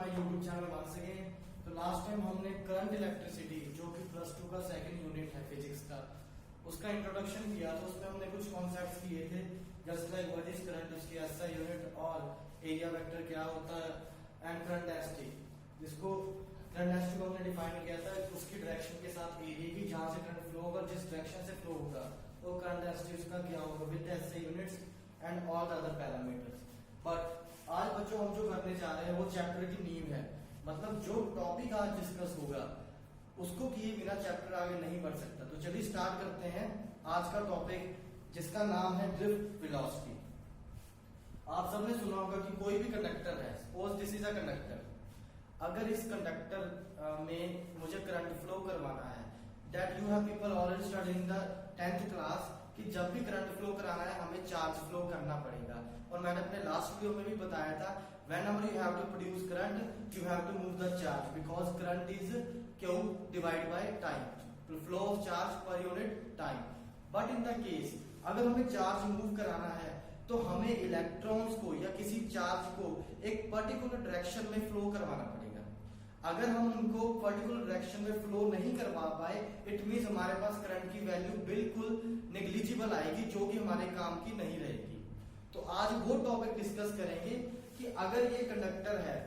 My YouTube channel once again. तो last time हमने current electricity जो कि +2 का सेकंड यूनिट है फिजिक्स का, उसका इंट्रोडक्शन किया। तो उसमें हमने कुछ कॉन्सेप्ट्स किए थे, just like what is current, उसकी एसआई यूनिट और एरिया वेक्टर क्या होता है, एंड करंट डेंसिटी, जिसको करंट डेंसिटी को हमने डिफाइन किया था उसकी डायरेक्शन के साथ एरिया की, जहां से करंट फ्लो होगा, जिस डायरेक्शन से फ्लो होगा वो करंट डेंसिटी उसका क्या होगा with SI units and all other parameters. But आज बच्चों हम जो करने जा रहे हैं वो चैप्टर की नींव है, मतलब जो टॉपिक आज डिस्कस होगा उसको किए बिना चैप्टर आगे नहीं बढ़ सकता। तो चलिए स्टार्ट करते हैं आज का टॉपिक, जिसका नाम है ड्रिफ्ट वेलोसिटी। आप सबने सुना होगा कि कोई भी कंडक्टर है, suppose this is a conductor, अगर इस कंडक्टर में मुझे करंट फ्लो करवाना है, that you have people already studied in the 10th class कि जब भी करंट फ्लो कराना है हमें चार्ज फ्लो करना पड़ेगा। और मैंने अपने लास्ट वीडियो में भी बताया था, whenever you have to produce current you have to move the charge because current is Q divided by time, flow of charge per unit time। but in the case अगर हमें charge move कराना है तो हमें electrons को या किसी charge को एक पर्टिकुलर डायरेक्शन में फ्लो करवाना पड़ेगा। अगर हम उनको पर्टिकुलर डायरेक्शन में फ्लो नहीं करवा पाए, इट मींस हमारे पास करंट की वैल्यू बिल्कुल नेग्लिजिबल आएगी, जो कि हमारे काम की नहीं रहेगी। तो आज वो टॉपिक डिस्कस करेंगे कि अगर ये कंडक्टर है,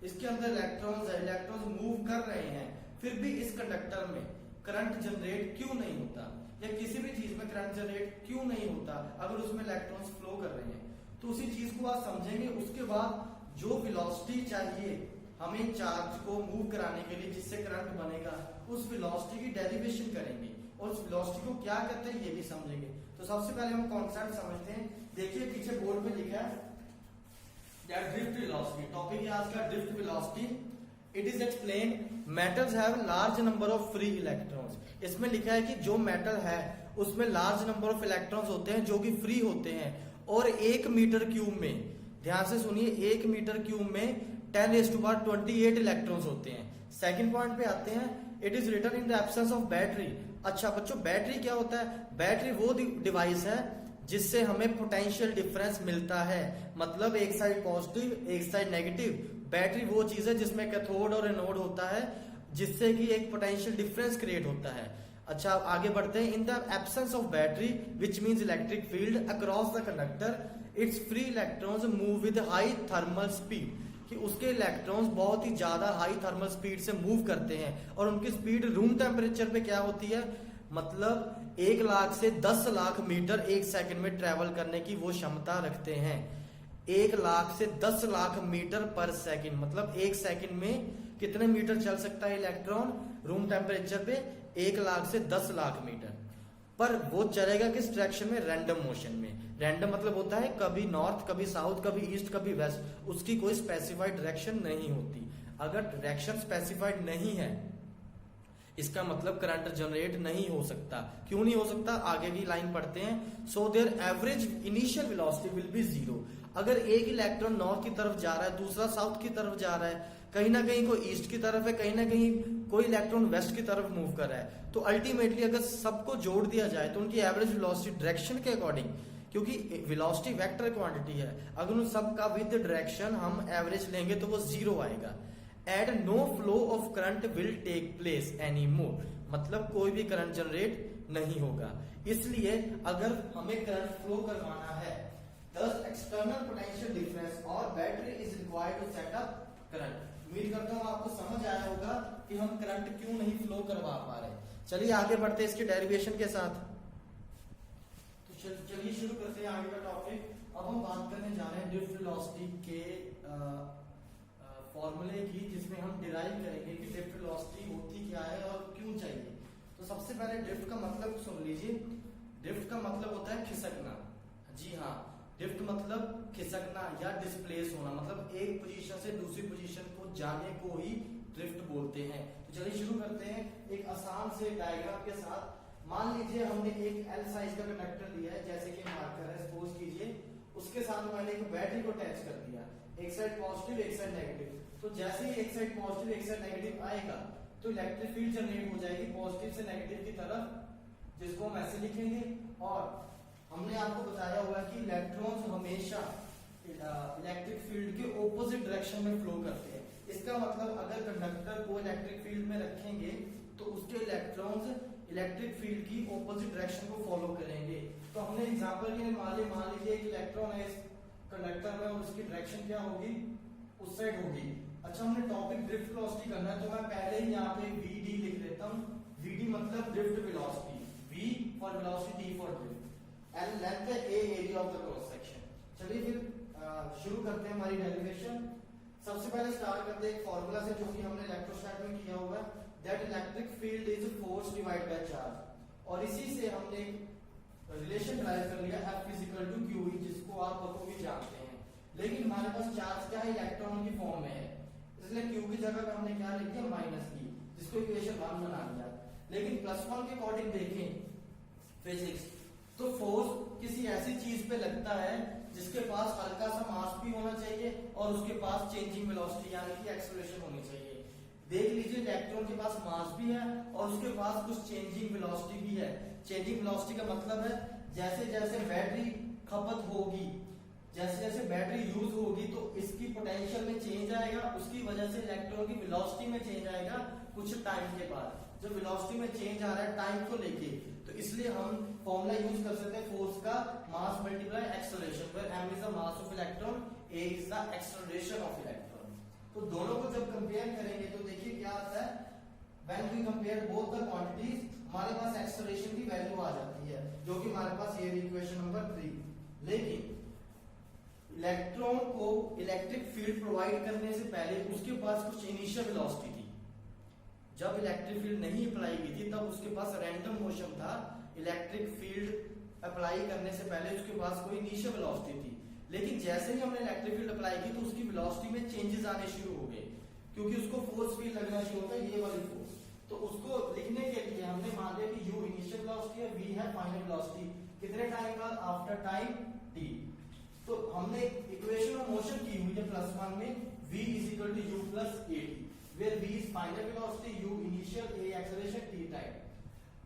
इसके अंदर इलेक्ट्रॉन्स है, इलेक्ट्रॉन्स मूव कर रहे हैं, फिर भी इस कंडक्टर में करंट जनरेट क्यों नहीं होता, या किसी भी चीज में करंट जनरेट क्यों नहीं होता अगर उसमें इलेक्ट्रॉन्स फ्लो कर रहे हैं। तो उसी चीज को आज समझेंगे। उसके बाद जो वेलोसिटी चाहिए हमें चार्ज को मूव कराने के लिए जिससे करंट बनेगा, उस वेलोसिटी की डेरिवेशन करेंगे और उस वेलोसिटी को क्या कहते हैं ये भी समझेंगे। तो सबसे पहले हम कॉन्सेप्ट समझते हैं। देखिए पीछे बोर्ड में लिखा है ड्रिफ्ट वेलोसिटी, टॉपिक है आज का drift velocity. It is explain metals have large number of free electrons. इसमें लिखा है कि जो मेटल है उसमें लार्ज नंबर ऑफ इलेक्ट्रॉन्स होते हैं जो कि फ्री होते हैं, और 1 मीटर क्यूब में, ध्यान से सुनिए, 1 मीटर क्यूब में 10⁻28 इलेक्ट्रॉन्स होते हैं। सेकंड पॉइंट पे आते हैं, it is written in the absence of battery. अच्छा बच्चों, बैटरी क्या होता है? बैटरी वो डिवाइस है जिससे हमें पोटेंशियल डिफरेंस मिलता है, मतलब एक साइड पॉजिटिव एक साइड नेगेटिव। बैटरी वो चीज है जिसमें कैथोड और एनोड होता है, जिससे कि एक पोटेंशियल डिफरेंस क्रिएट होता है। अच्छा आगे बढ़ते हैं। इन the absence of battery which means electric field across the conductor it's free electrons move with high thermal speed, कि उसके इलेक्ट्रॉन्स बहुत ही ज्यादा हाई थर्मल स्पीड से मूव करते हैं, और उनकी स्पीड रूम टेम्परेचर पे क्या होती है, मतलब 1 लाख से 10 लाख मीटर 1 सेकंड में ट्रेवल करने की वो क्षमता रखते हैं। 1 लाख से 10 लाख मीटर पर सेकंड, मतलब 1 सेकंड में कितने मीटर चल सकता है इलेक्ट्रॉन रूम टेम्परेचर पे? 1 लाख से 10 लाख मीटर। पर वो चलेगा किस डायरेक्शन में? रैंडम मोशन में। रैंडम मतलब होता है कभी नॉर्थ कभी साउथ कभी ईस्ट कभी वेस्ट, उसकी कोई स्पेसिफाइड डायरेक्शन नहीं होती। अगर डायरेक्शन स्पेसिफाइड नहीं है इसका मतलब करंट जनरेट नहीं हो सकता। क्यों नहीं हो सकता? आगे की लाइन पढ़ते हैं। So there average initial velocity will be 0। अगर एक इलेक्ट्रॉन नॉर्थ की तरफ जा रहा है, दूसरा साउथ की तरफ जा रहा है, कहीं ना कहीं कोई ईस्ट की तरफ है, कहीं ना कहीं कोई इलेक्ट्रॉन वेस्ट की तरफ मूव कर रहा है, तो अल्टीमेटली अगर सबको जोड़ दिया जाए तो उनकी एवरेज वेलोसिटी डायरेक्शन के अकॉर्डिंग, क्योंकि वेलोसिटी वेक्टर क्वांटिटी है, अगर उन सबका विद डायरेक्शन हम एवरेज लेंगे तो वो 0 आएगा। And no flow of current will take place any more, मतलब कोई भी करंट जनरेट नहीं होगा। इसलिए अगर हमें करंट फ्लो करवाना है, thus एक्सटर्नल पोटेंशियल डिफरेंस और battery is required to set up current. उम्मीद करता हूं आपको समझ आया होगा कि हम करंट क्यों नहीं फ्लो करवा पा रहे। चलिए आगे बढ़ते हैं इसके डेरिवेशन के साथ। तो चलिए शुरू करते हैं आगे का टॉपिक। अब हम बात करने जा रहे हैं ड्रिफ्ट वेलोसिटी के फॉर्मूले की, जिसमें हम डिराइव करेंगे कि ड्रिफ्ट वेलोसिटी होती क्या है और क्यों चाहिए। तो सबसे पहले ड्रिफ्ट का मतलब सुन लीजिए। ड्रिफ्ट का मतलब होता है खिसकना। जी हाँ, ड्रिफ्ट मतलब खिसकना या डिस्प्लेस होना, मतलब एक पोजीशन से दूसरी पोजीशन को जाने को ही ड्रिफ्ट बोलते हैं। तो चलिए शुरू करते हैं एक आसान से डायग्राम के साथ। मान लीजिए हमने एक L साइज का कंडक्टर लिया है, जैसे कि मार्कर है, सपोज कीजिए, उसके साथ मैंने एक बैटरी को अटैच कर दिया, एक साइड पॉजिटिव एक साइड नेगेटिव। तो जैसे ही एक साइड पॉजिटिव एक साइड नेगेटिव आएगा तो इलेक्ट्रिक फील्ड जनरेट हो जाएगी पॉजिटिव से नेगेटिव की तरफ, जिसको हम ऐसे लिखेंगे। और हमने आपको बताया हुआ कि इलेक्ट्रॉन्स हमेशा इलेक्ट्रिक फील्ड के ऑपोजिट डायरेक्शन में फ्लो करते हैं। इसका मतलब अगर कंडक्टर को इलेक्ट्रिक फील्ड में रखेंगे तो उसके इलेक्ट्रॉन्स इलेक्ट्रिक फील्ड की ऑपोजिट डायरेक्शन को फॉलो करेंगे। तो हमने एग्जांपल के लिए मान लीजिए एक इलेक्ट्रॉन है इस कंडक्टर में और उसकी डायरेक्शन क्या होगी, उस साइड होगी। अच्छा, हमने टॉपिक ड्रिफ्ट वेलोसिटी करना है तो मैं पहले ही यहाँ पे vd लिख देता हूँ। vd मतलब drift velocity, v for velocity, d for drift, and length है a, area of the cross section. चलिए फिर शुरू करते हैं हमारी डेरिवेशन। सबसे पहले स्टार्ट करते हैं एक फार्मूला से जो कि हमने इलेक्ट्रोस्टैट में किया हुआ है, that electric field is force divide by charge. और इसी से हमने रिलेशन ड्राइव कर लिया F इक्वल टू क्यू, जिसको आप बखूबी जानते हैं। लेकिन हमारे पास चार्ज क्या है, इलेक्ट्रॉन की फॉर्म में है, इसलिए क्यू की जगह पे हमने क्या लिख दिया, माइनस की, जिसको इक्वेशन 1 बना दिया। लेकिन +1 के अकॉर्डिंग देखें फिजिक्स, तो फोर्स किसी ऐसी चीज पे लगता है जिसके पास हल्का सा मास भी होना चाहिए और उसके पास चेंजिंग वेलोसिटी यानी कि एक्सेलरेशन होनी चाहिए। देख लीजिए इलेक्ट्रॉन के पास मास भी है और उसके पास कुछ चेंजिंग वेलोसिटी भी है। चेंजिंग वेलोसिटी का मतलब है जैसे जैसे बैटरी खपत होगी, जैसे जैसे बैटरी यूज होगी तो इसकी पोटेंशियल में चेंज आएगा, उसकी वजह से इलेक्ट्रॉन की वेलोसिटी में चेंज आएगा कुछ टाइम के बाद। जब वेलोसिटी में चेंज आ रहा है टाइम को लेके, तो इसलिए हम फॉर्मूला यूज कर सकते हैं फोर्स का, mass multiply acceleration, where m is the mass of electron, a is the acceleration of electron. तो दोनों को जब कंपेयर करेंगे तो देखिए क्या आता है, when we compare both the quantities, हमारे पास एक्सेलरेशन की वैल्यू आ जाती है जो कि हमारे पास ये इक्वेशन नंबर 3। लेकिन इलेक्ट्रॉन को इलेक्ट्रिक फील्ड प्रोवाइड करने से पहले उसके पास कुछ इनिशियल वेलोसिटी थी। जब इलेक्ट्रिक फील्ड नहीं अप्लाई की थी तब उसके पास रैंडम मोशन था। इलेक्ट्रिक फील्ड अप्लाई करने से पहले उसके पास कोई इनिशियल वेलोसिटी थी। लेकिन जैसे ही हमने इलेक्ट्रिक फील्ड अप्लाई की तो उसकी वेलोसिटी में चेंजेस आने शुरू हो गए, क्योंकि उसको फोर्स फील्ड लगना शुरू होता है, ये वाली फोर्स। तो उसको लिखने के लिए हमने मान लिया कि u इनिशियल वेलोसिटी है, v है फाइनल वेलोसिटी, कितने टाइम बाद, आफ्टर टाइम t। तो हमने इक्वेशन ऑफ मोशन की हुई है +1 में, v is equal to u plus at, where v is final velocity, u initial, a acceleration, t time।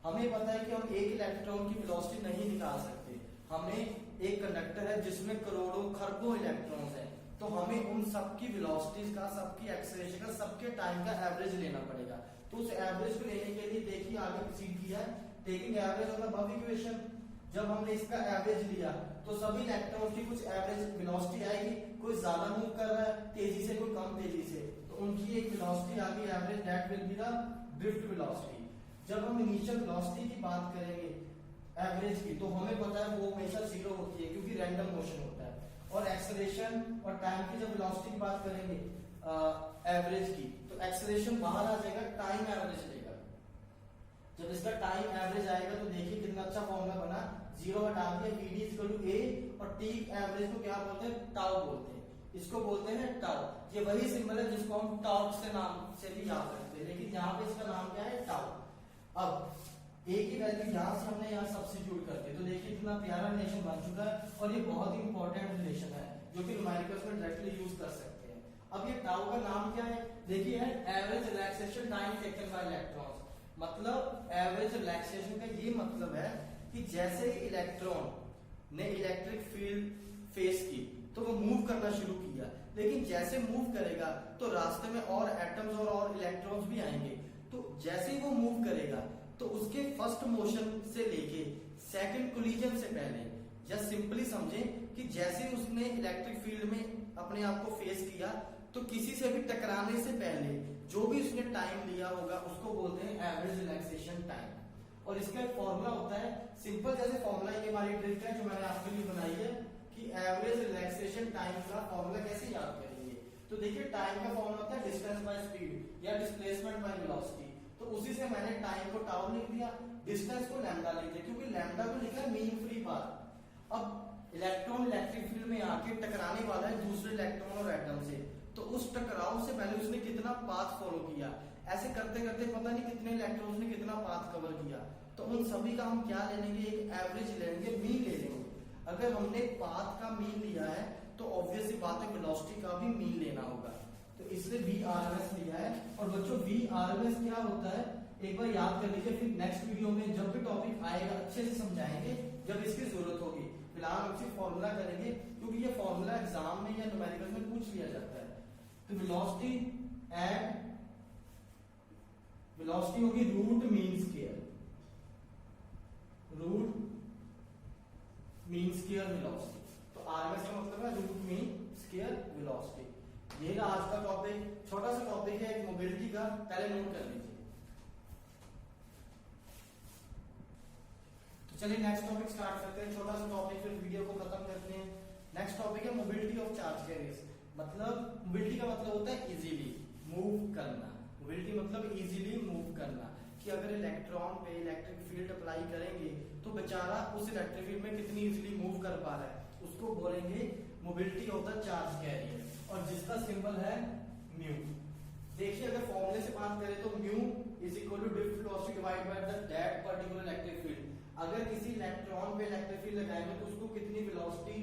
हमें पता है कि हम एक इलेक्ट्रॉन की वेलोसिटी नहीं निकाल सकते। हमें एक कंडक्टर है जिसमें करोड़ों खरबों इलेक्ट्रॉन्स हैं, तो हमें उन सबकी वेलोसिटीज का, सबकी एक्सेलरेशन का, सबके टाइम का एवरेज लेना पड़ेगा। तो उस एवरेज को लेने के लिए देखिए आगे प्रोसीड किया है, taking average of the above equation. जब हमने इसका एवरेज लिया तो सभी इलेक्ट्रॉन की कुछ एवरेज वेलोसिटी आएगी, कोई ज्यादा मूव कर रहा है तेजी से, कोई कम तेजी से, तो उनकी एक वेलोसिटी आ गई average, that will be the drift velocity. जब हम इनिशियल वेलोसिटी की बात करेंगे एवरेज की, तो हमें पता है वो हमेशा 0 होती है क्योंकि रैंडम मोशन होता है। और एक्सेलरेशन और टाइम की जब वेलोसिटी की बात करेंगे एवरेज की, तो एक्सेलरेशन बाहर आ जाएगा, टाइम एवरेज लेगा। जब इसका टाइम एवरेज आएगा तो देखिए कितना अच्छा फॉर्मूला बना, 0 हटा दिया, vd इक्वल टू a, और t एवरेज को क्या बोलते हैं, टाउ बोलते हैं, इसको बोलते हैं टाउ। ये वही सिंबल है जिसको हम टॉर्क से नाम से भी याद रखते हैं, लेकिन यहाँ पे इसका नाम क्या है, टाउ। अब a की वैल्यू यहाँ से हमने यहाँ सब्स्टिट्यूट करते हैं, तो देखिए कितना प्यारा रिलेशन बन चुका है, और ये बहुत ही इंपॉर्टेंट रिलेशन है जो कि न्यूमेरिकल्स में डायरेक्टली यूज कर सकते हैं। अब ये टाउ का नाम क्या है, देखिए है average relaxation time taken by electrons. मतलब एवरेज रिलैक्सेशन का ये मतलब है कि जैसे ही इलेक्ट्रॉन ने इलेक्ट्रिक फील्ड फेस की तो वो मूव करना शुरू किया, लेकिन जैसे मूव करेगा तो रास्ते में और एटम्स और इलेक्ट्रॉन्स भी आएंगे। तो जैसे ही वो मूव करेगा तो उसके फर्स्ट मोशन से लेके सेकंड कोलिजन से पहले, या सिंपली समझें कि जैसे उसने इलेक्ट्रिक फील्ड में अपने आप को फेस किया तो किसी से भी टकराने से पहले जो भी उसने टाइम लिया होगा उसको बोलते हैं एवरेज रिलैक्सेशन टाइम। और इसका एक फॉर्मूला होता है सिंपल, जैसे फॉर्मूला ये हमारी ट्रिक है जो मैंने आपके लिए बनाई है कि एवरेज रिलैक्सेशन टाइम का फॉर्मूला कैसे याद करेंगे। तो देखिए टाइम का फॉर्मूला होता है डिस्टेंस बाय स्पीड या डिस्प्लेसमेंट बाय वेलोसिटी। तो उसी से मैंने टाइम को टाउ लिख दिया, डिस्टेंस को लैम्डा लिख दिया, क्योंकि लैम्डा को लिखा है मीन फ्री पाथ। अब इलेक्ट्रॉन इलेक्ट्रिक फील्ड में आके टकराने वाला है दूसरे इलेक्ट्रॉन और एटम से, तो उस टकराव से पहले उसने कितना पाथ फॉलो किया, ऐसे करते करते पता नहीं कितने इलेक्ट्रॉन्स ने कितना पाथ कवर किया। तो उन सभी का हम क्या ले लेंगे, एक एवरेज ले लेंगे, मीन ले लेंगे। अगर हमने पाथ का मीन लिया है तो ऑब्वियस सी बात है वेलोसिटी का भी मीन लेना होगा, तो इसलिए VRMS लिया है। और बच्चों VRMS क्या होता है एक बार याद कर लीजिए, फिर नेक्स्ट वीडियो में जब भी टॉपिक आएगा अच्छे से समझाएंगे जब इसकी जरूरत होगी। फिलहाल हम सिर्फ फॉर्मूला करेंगे क्योंकि ये फॉर्मूला एग्जाम में या न्यूमेरिकल में पूछ लिया जाता है। तो वेलोसिटी एंड वेलोसिटी होगी root mean square, root mean square velocity. तो आरएमएस का मतलब है रूट मीन स्क्वायर वेलोसिटी। ये आज का टॉपिक, छोटा सा टॉपिक है एक मोबिलिटी का, पहले नोट कर लीजिए। तो चलिए नेक्स्ट टॉपिक स्टार्ट करते हैं, छोटा सा टॉपिक, फिर वीडियो को खत्म करते हैं। नेक्स्ट टॉपिक है मोबिलिटी ऑफ चार्ज कैरियर्स। मतलब मोबिलिटी का मतलब होता है इजीली मूव करना। मोबिलिटी मतलब इजीली मूव करना, कि अगर इलेक्ट्रॉन पे इलेक्ट्रिक फील्ड अप्लाई करेंगे तो बेचारा उस इलेक्ट्रिक फील्ड में कितनी इजीली मूव कर पा रहा है, उसको बोलेंगे mobility of the charge carrier, और जिसका सिंबल है म्यू। देखिए अगर फॉर्मूले से बात करें तो mu is equal to drift velocity divided by the that particular electric field. अगर किसी इलेक्ट्रॉन पे इलेक्ट्रिक फील्ड लगाएंगे तो उसको कितनी वेलोसिटी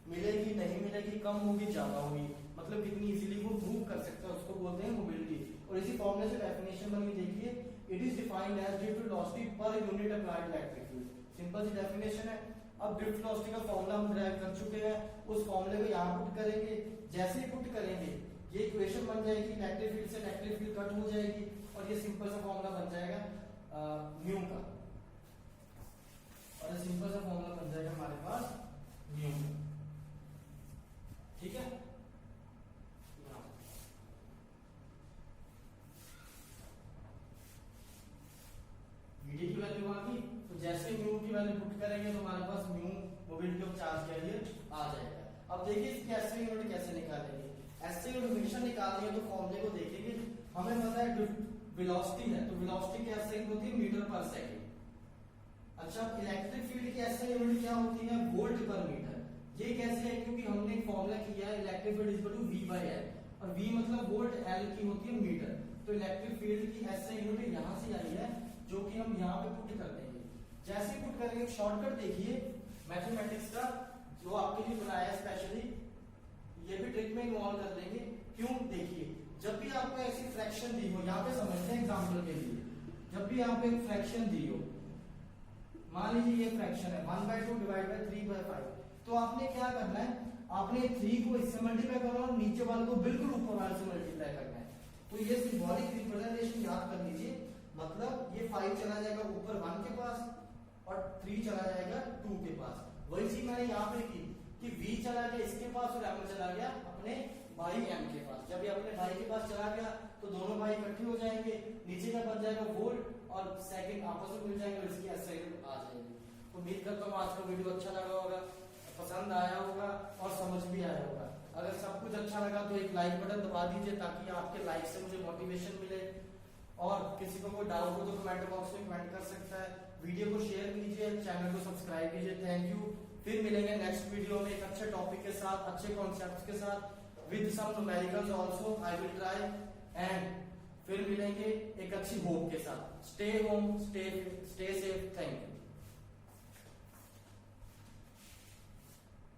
मिलेगी, नहीं मिलेगी, कम होगी, ज्यादा होगी, मतलब कितनी इजीली वो मूव कर सकता है, उसको बोलते हैं मोबिलिटी। और इसी फॉर्मूले से डेफिनेशन बनी, देखिए it is defined as drift velocity per unit applied electric field. Simple सी डेफिनेशन है। अब ड्रिफ्ट वेलोसिटी का फॉर्मूला हम ड्राइव कर चुके हैं, उस फॉर्मूले को यहाँ पुट करेंगे। जैसे ही पुट करेंगे ये इक्वेशन बन जाएगी, इलेक्ट्रिक फील्ड से इलेक्ट्रिक फील्ड कट हो जाएगी, और ये सिंपल सा फॉर्मूला बन जाएगा म्यू का, और ये सिंपल सा फॉर्मूला बन जाएगा हमारे पास म्यू। ठीक है, वीडी की वैल्यू आ गई, तो जैसे म्यू की वैल्यू पुट करेंगे तो हमारे पास mu mobility of charge carrier आ जाएगा। अब देखिए इसकी एसआई यूनिट कैसे निकालेंगे। एसआई यूनिट हमेशा निकालनी है तो फॉर्मूले को देखेंगे। हमें पता है वेलोसिटी है, तो वेलोसिटी की एसआई होती है मीटर पर सेकंड। अच्छा, इलेक्ट्रिक फील्ड की एसआई यूनिट क्या होती है, वोल्ट पर मीटर। ये कैसे है, क्योंकि हमने एक फॉर्मूला किया है electric field is equal to V by L, और V मतलब वोल्ट, L की होती है मीटर। तो इलेक्ट्रिक फील्ड की एसआई यूनिट यहां से आई है, जो कि हम यहाँ पे पुट कर देंगे। जैसे ही पुट करेंगे, शॉर्टकट देखिए मैथमेटिक्स का जो आपके लिए बनाया है स्पेशली, ये भी ट्रिक में इन्वॉल्व कर देंगे। क्यों, देखिए जब भी आपको ऐसी फ्रैक्शन दी हो, यहाँ पे समझते हैं एग्जाम्पल के लिए, जब भी आपको एक फ्रैक्शन दी हो, मान लीजिए ये फ्रैक्शन है 1/2 डिवाइड बाय 3/5, तो आपने क्या करना है, आपने 3 को इससे मल्टीप्लाई करना और नीचे वाले को बिल्कुल ऊपर वाले से मल्टीप्लाई करना है। तो ये सिंबॉलिक रिप्रेजेंटेशन याद कर लीजिए, मतलब ये 5 चला जाएगा ऊपर 1 के पास और 3 चला जाएगा 2 के पास। वही चीज मैंने यहाँ पे की कि V चला गया इसके पास और M चला गया अपने भाई M के पास। जब ये अपने भाई के पास चला गया तो दोनों भाई इकट्ठे हो जाएंगे, नीचे का बन जाएगा वोल्ट और सेकंड आपस में मिल जाएंगे और इसकी एसआई यूनिट आ जाएगी। उम्मीद करता हूँ आज का वीडियो अच्छा लगा होगा, पसंद आया होगा और समझ भी आया होगा। अगर सब कुछ अच्छा लगा तो एक लाइक बटन दबा दीजिए, ताकि आपके लाइक से मुझे मोटिवेशन मिले। और किसी को कोई डाउट हो तो कमेंट बॉक्स में कमेंट कर सकता है। वीडियो को शेयर कीजिए, चैनल को सब्सक्राइब कीजिए। Thank you. फिर मिलेंगे नेक्स्ट वीडियो में एक अच्छे टॉपिक के साथ, अच्छे कॉन्सेप्ट्स के साथ, with some numericals also I will try. And फिर मिलेंगे एक अच्छी होप के साथ। Stay home, stay safe. Thank you.